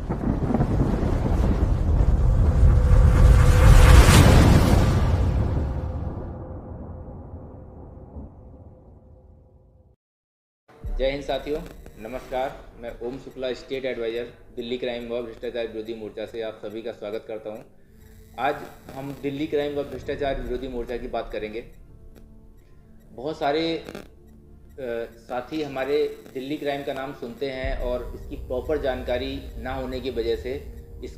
जय हिंद साथियों, नमस्कार। मैं Om Shukla, state advisor Delhi crime व भ्रष्टाचार विरोधी मोर्चा से आप सभी का स्वागत करता हूं। आज हम दिल्ली क्राइम व भ्रष्टाचार विरोधी मोर्चा की बात करेंगे। बहुत सारे साथी हमारे दिल्ली क्राइम का नाम सुनते हैं और इसकी प्रॉपर जानकारी ना होने की वजह से इस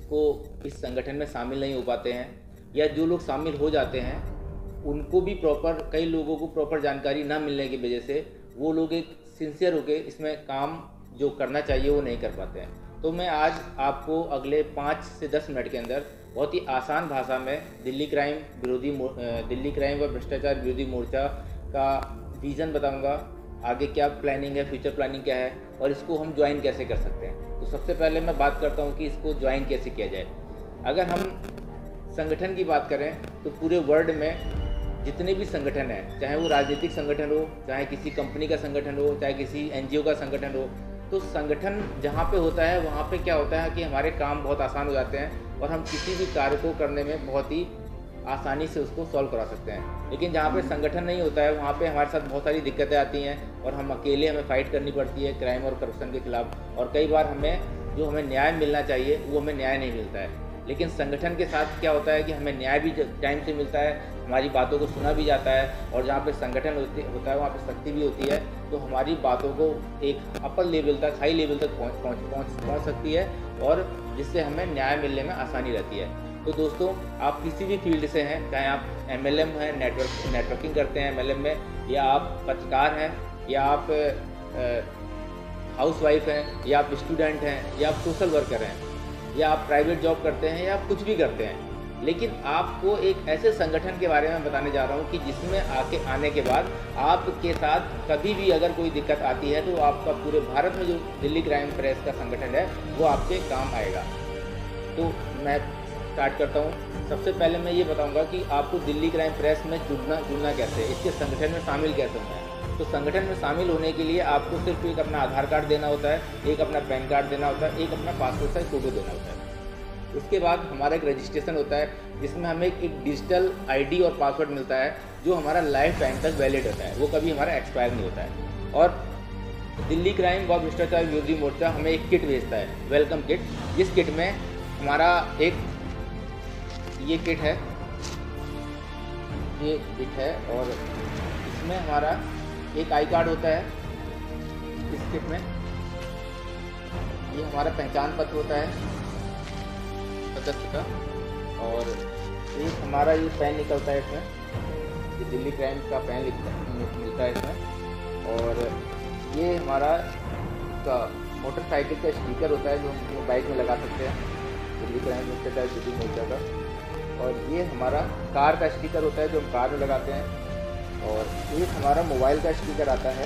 संगठन में शामिल नहीं हो पाते हैं, या जो लोग शामिल हो जाते हैं उनको भी कई लोगों को प्रॉपर जानकारी ना मिलने की वजह से वो लोग एक सिंसियर होके इसमें काम जो करना चाहिए वो नहीं कर पाते हैं। तो मैं आज आपको अगले 5 से 10 मिनट के अंदर बहुत ही आसान भाषा में दिल्ली क्राइम व भ्रष्टाचार विरोधी मोर्चा का विज़न बताऊंगा, आगे क्या प्लानिंग है, फ्यूचर प्लानिंग क्या है और इसको हम ज्वाइन कैसे कर सकते हैं। तो सबसे पहले मैं बात करता हूँ कि इसको ज्वाइन कैसे किया जाए। अगर हम संगठन की बात करें तो पूरे वर्ल्ड में जितने भी संगठन हैं, चाहे वो राजनीतिक संगठन हो, चाहे किसी कंपनी का संगठन हो, चाहे किसी एनजीओ का संगठन हो, तो संगठन जहाँ पे होता है वहाँ पे क्या होता है कि हमारे काम बहुत आसान हो जाते हैं और हम किसी भी कार्य को करने में बहुत ही आसानी से उसको सॉल्व करा सकते हैं। लेकिन जहाँ पे संगठन नहीं होता है वहाँ पे हमारे साथ बहुत सारी दिक्कतें आती हैं और हम अकेले हमें फ़ाइट करनी पड़ती है क्राइम और करप्शन के खिलाफ, और कई बार हमें न्याय मिलना चाहिए वो हमें न्याय नहीं मिलता है। लेकिन संगठन के साथ क्या होता है कि हमें न्याय भी टाइम से मिलता है, हमारी बातों को सुना भी जाता है, और जहाँ पे संगठन होता है वहाँ पे शक्ति भी होती है, तो हमारी बातों को एक अपर लेवल तक, हाई लेवल तक पहुँच सकती है, और जिससे हमें न्याय मिलने में आसानी रहती है। तो दोस्तों, आप किसी भी फील्ड से हैं, चाहे आप MLM हैं, नेटवर्किंग करते हैं MLM में, या आप पत्रकार हैं, या आप हाउसवाइफ हैं, या आप स्टूडेंट हैं, या आप सोशल वर्कर हैं, या आप प्राइवेट जॉब करते हैं, या आप कुछ भी करते हैं, लेकिन आपको एक ऐसे संगठन के बारे में बताने जा रहा हूँ कि जिसमें आने के बाद आपके साथ कभी भी अगर कोई दिक्कत आती है तो आपका पूरे भारत में जो दिल्ली क्राइम प्रेस का संगठन है वो आपके काम आएगा। तो मैं स्टार्ट करता हूँ। सबसे पहले मैं ये बताऊँगा कि आपको दिल्ली क्राइम प्रेस में जुड़ना कैसे है, इसके संगठन में शामिल कैसे होना है। तो संगठन में शामिल होने के लिए आपको सिर्फ एक अपना आधार कार्ड देना होता है, एक अपना पैन कार्ड देना होता है, एक अपना पासपोर्ट साइज फ़ोटो देना होता है। उसके बाद हमारा एक रजिस्ट्रेशन होता है जिसमें हमें एक डिजिटल ID और पासवर्ड मिलता है जो हमारा लाइफ टाइम तक वैलिड होता है, वो कभी हमारा एक्सपायर नहीं होता है। और दिल्ली क्राइम व भ्रष्टाचार विरोधी मोर्चा हमें एक किट भेजता है, वेलकम किट। जिस किट में हमारा ये किट है, और इसमें हमारा एक आई कार्ड होता है। इस किट में ये हमारा पहचान पत्र होता है सदस्य का, और एक हमारा ये पेन निकलता है इसमें, ये दिल्ली क्राइम का पेन मिलता है इसमें, और ये हमारा का मोटरसाइकिल का स्टिकर होता है जो हम बाइक में लगा सकते हैं, दिल्ली क्राइम भ्रष्टाचार विरोधी मोर्चा का। और ये हमारा कार का स्टिकर होता है जो हम कार में लगाते हैं, और एक हमारा मोबाइल का स्टिकर आता है।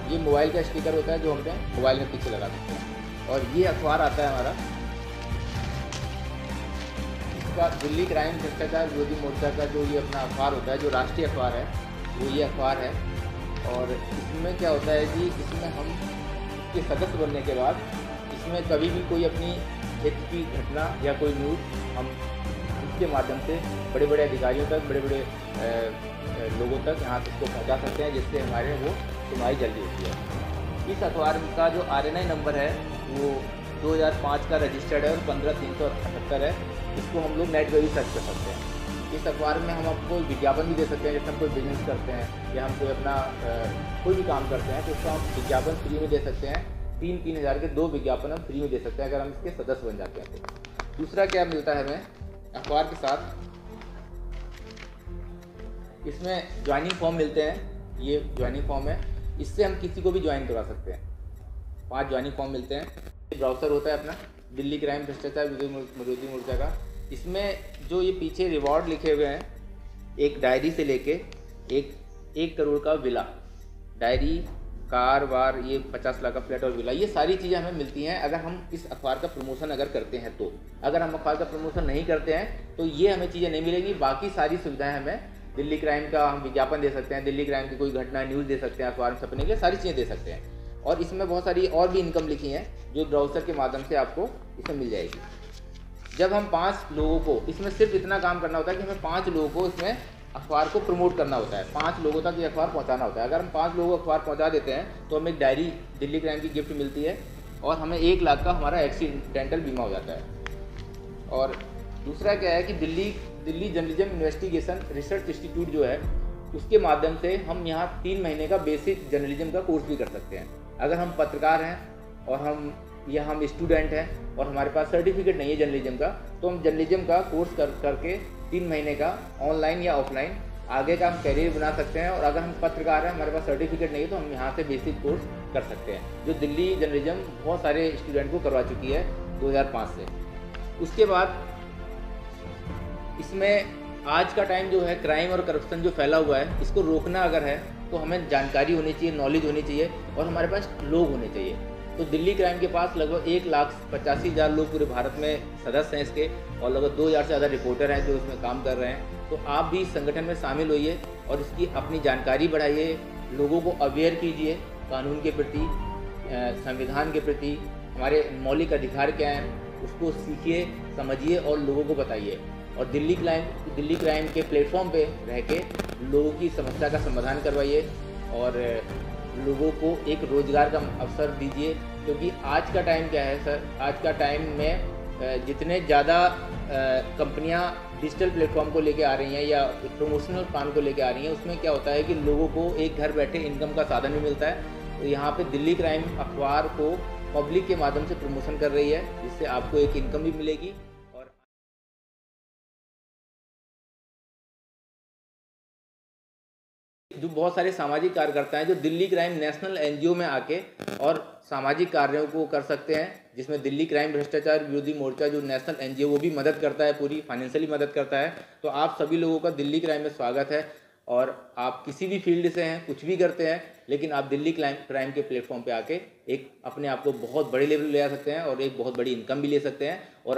ये मोबाइल का स्टिकर होता है जो हम मोबाइल में पीछे लगा सकते हैं। और ये अखबार आता है हमारा, इसका दिल्ली क्राइम भ्रष्टाचार विरोधी मोर्चा का जो ये अपना अखबार होता है, जो राष्ट्रीय अखबार है, वो ये अखबार है। और इसमें क्या होता है कि इसमें हम के सदस्य बनने के बाद इसमें कभी भी कोई अपनी हित की घटना या कोई न्यूज़ हम इसके माध्यम से बड़े बड़े अधिकारियों तक, बड़े बड़े लोगों तक यहाँ इसको पहुँचा सकते हैं, जिससे हमारे वो सुनवाई जल्दी होती है। इस अखबार का जो RNI नंबर है वो 2005 का रजिस्टर्ड है और 15378 है। इसको हम लोग नेट पर भी सर्च कर सकते हैं। इस अखबार में हम आपको विज्ञापन भी दे सकते हैं, जैसे हम कोई बिजनेस करते हैं या हम कोई अपना कोई भी काम करते हैं तो उसको हम विज्ञापन फ्री में दे सकते हैं। 3-3 हज़ार के 2 विज्ञापन हम फ्री में दे सकते हैं अगर हम इसके सदस्य बन जाते हैं तो। दूसरा क्या मिलता है हमें अखबार के साथ, इसमें ज्वाइनिंग फॉर्म मिलते हैं। ये ज्वाइनिंग फॉर्म है, इससे हम किसी को भी ज्वाइन करवा सकते हैं। 5 ज्वाइनिंग फॉर्म मिलते हैं। ब्राउज़र होता है अपना दिल्ली क्राइम भ्रष्टाचार विरोधी मोर्चा का। इसमें जो ये पीछे रिवॉर्ड लिखे हुए हैं, एक डायरी से लेके 1 करोड़ का विला, डायरी, कार वार, ये 50 लाख का फ्लैट और विला, ये सारी चीज़ें हमें मिलती हैं अगर हम इस अखबार का प्रमोशन अगर करते हैं तो। अगर हम अखबार का प्रमोशन नहीं करते हैं तो ये हमें चीज़ें नहीं मिलेंगी। बाकी सारी सुविधाएं हमें दिल्ली क्राइम का हम विज्ञापन दे सकते हैं, दिल्ली क्राइम की कोई घटना न्यूज़ दे सकते हैं, अखबार में छपने के लिए सारी चीज़ें दे सकते हैं। और इसमें बहुत सारी और भी इनकम लिखी हैं जो ब्राउज़र के माध्यम से आपको इसमें मिल जाएगी। जब हम 5 लोगों को, इसमें सिर्फ इतना काम करना होता है कि हमें 5 लोगों को इसमें अखबार को प्रमोट करना होता है, 5 लोगों तक ये अखबार पहुंचाना होता है। अगर हम 5 लोगों को अखबार पहुंचा देते हैं तो हमें एक डायरी दिल्ली क्राइम की गिफ्ट मिलती है और हमें 1 लाख का हमारा एक्सीडेंटल बीमा हो जाता है। और दूसरा क्या है कि Delhi journalism investigation research institute जो है उसके माध्यम से हम यहाँ 3 महीने का बेसिक जर्नलिज्म का कोर्स भी कर सकते हैं। अगर हम पत्रकार हैं और हम स्टूडेंट हैं और हमारे पास सर्टिफिकेट नहीं है जर्नलिज्म का, तो हम जर्नलिज्म का कोर्स करके 3 महीने का ऑनलाइन या ऑफलाइन आगे का हम करियर बना सकते हैं। और अगर हम पत्रकार हैं, हमारे पास सर्टिफिकेट नहीं है, तो हम यहाँ से बेसिक कोर्स कर सकते हैं, जो दिल्ली जर्नलिज्म बहुत सारे स्टूडेंट को करवा चुकी है 2005 से। उसके बाद इसमें आज का टाइम जो है, क्राइम और करप्शन जो फैला हुआ है, इसको रोकना अगर है तो हमें जानकारी होनी चाहिए, नॉलेज होनी चाहिए और हमारे पास लोग होने चाहिए। तो दिल्ली क्राइम के पास लगभग 1,85,000 लोग पूरे भारत में सदस्य हैं इसके, और लगभग 2,000 से ज़्यादा रिपोर्टर हैं जो इसमें काम कर रहे हैं। तो आप भी इस संगठन में शामिल होइए और इसकी अपनी जानकारी बढ़ाइए, लोगों को अवेयर कीजिए कानून के प्रति, संविधान के प्रति, हमारे मौलिक अधिकार क्या हैं उसको सीखिए, समझिए और लोगों को बताइए। और दिल्ली क्राइम के प्लेटफॉर्म पे रह के लोगों की समस्या का समाधान करवाइए और लोगों को एक रोज़गार का अवसर दीजिए। क्योंकि आज का टाइम क्या है सर, आज का टाइम में जितने ज़्यादा कंपनियां डिजिटल प्लेटफॉर्म को लेके आ रही हैं या प्रमोशनल प्लान को लेके आ रही हैं, उसमें क्या होता है कि लोगों को एक घर बैठे इनकम का साधन भी मिलता है। तो यहाँ पे दिल्ली क्राइम अखबार को पब्लिक के माध्यम से प्रमोशन कर रही है, जिससे आपको एक इनकम भी मिलेगी। और जो बहुत सारे सामाजिक कार्यकर्ता हैं जो दिल्ली क्राइम नेशनल एनजीओ में आके और सामाजिक कार्यों को कर सकते हैं, जिसमें दिल्ली क्राइम भ्रष्टाचार विरोधी मोर्चा जो नेशनल एनजीओ वो भी मदद करता है, पूरी फाइनेंशियली मदद करता है। तो आप सभी लोगों का दिल्ली क्राइम में स्वागत है। और आप किसी भी फील्ड से हैं, कुछ भी करते हैं, लेकिन आप दिल्ली क्राइम के प्लेटफॉर्म पे आके एक अपने आप को बहुत बड़े लेवल ले आ सकते हैं और एक बहुत बड़ी इनकम भी ले सकते हैं और